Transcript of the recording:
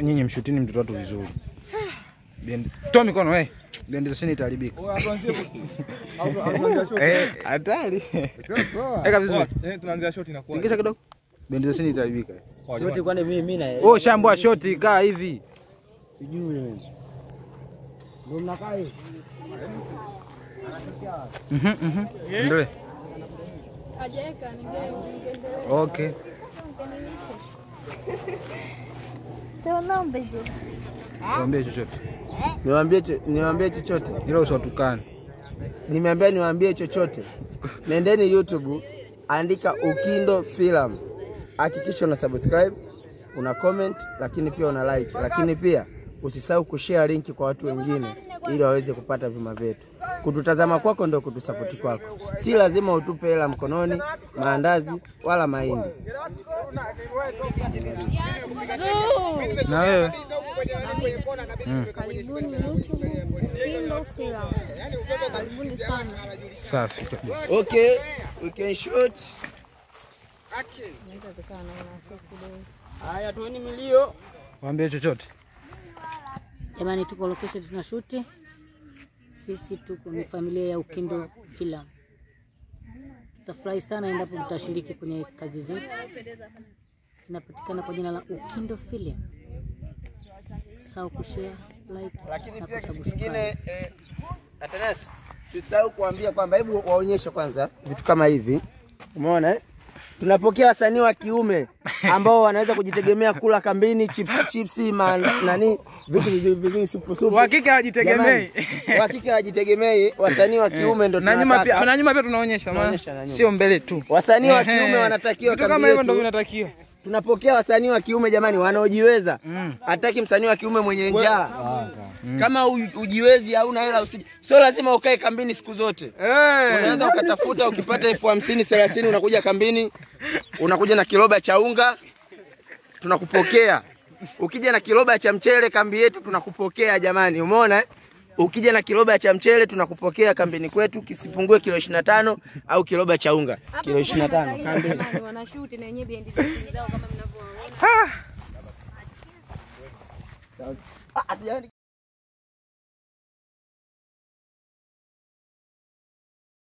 Nyinyi mshutini mtoto watu vizuri. Toa mikono wewe. Bendeza sini itaribika. Hatari. Eka vizuri. Tunaanzia shoti na kwa. Tingisha kidogo. Bendeza sini itaribika. Shoti kwani mimi na. Oh, shambua shoti kaa hivi. Sijui wewe. Ndio mnakaa hivi. Ndio. Hajaweka ningeendelea. Okay. Tunaombe hiyo. Niambie chochote. Niwaambie chochote. Hilo usiwatukane. Nimeambia niwaambie chochote. Nendeni YouTube, andika Ukindo Film. Hakikisha una subscribe, una comment, lakini pia una like. Lakini pia usisahau kushare link kwa watu wengine ili waweze kupata vima vyetu. Kututazama kwako ndio kutusapoti kwako. Si lazima utupe hela mkononi, maandazi wala mahindi. Na wewe? Karibuni YouTube Ukindo Film. Karibuni sana. Safi kabisa. Okay, we can shoot. Action. Haya tueni milio. Waambie chochote. Jamani tuko location tunashoot. Sisi tuko ni familia ya Ukindo Film. Tutafurahi sana endapo mtashiriki kwenye kazi zetu. Inapatikana kwa jina la Ukindo Film. Sawa kushare, like na kusubscribe. Atanasi, tusahau kuambia kwamba hebu waonyeshe kwanza vitu kama hivi. Umeona eh? Tunapokea wasanii wa kiume ambao wanaweza kujitegemea kula kambini, chips nani vitu vizuri supu. Hakika hawajitegemei. Hakika hawajitegemei, wasanii wa kiume ndio tunataka. Na nyuma pia tunaonyesha maana sio mbele tu. Wasanii wa kiume wanatakiwa kama hivyo ndio vinatakiwa. Tunapokea wasanii wa kiume jamani wanaojiweza. Hataki msanii wa kiume mwenye njaa. Kama ujiwezi hauna hela usije. Sio lazima ukae kambini siku zote. Unaweza ukatafuta ukipata 50,000 30 unakuja kambini. Unakuja na kiroba cha unga. Tunakupokea. Ukija na kiroba cha mchele kambi yetu tunakupokea jamani. Umeona eh? Ukija na kiroba cha mchele tunakupokea kambini kwetu kisipungue kilo 25 au kiroba cha unga kilo 25 kambini. Wanashoot na wenyewe bendi zao kama mnavyoona.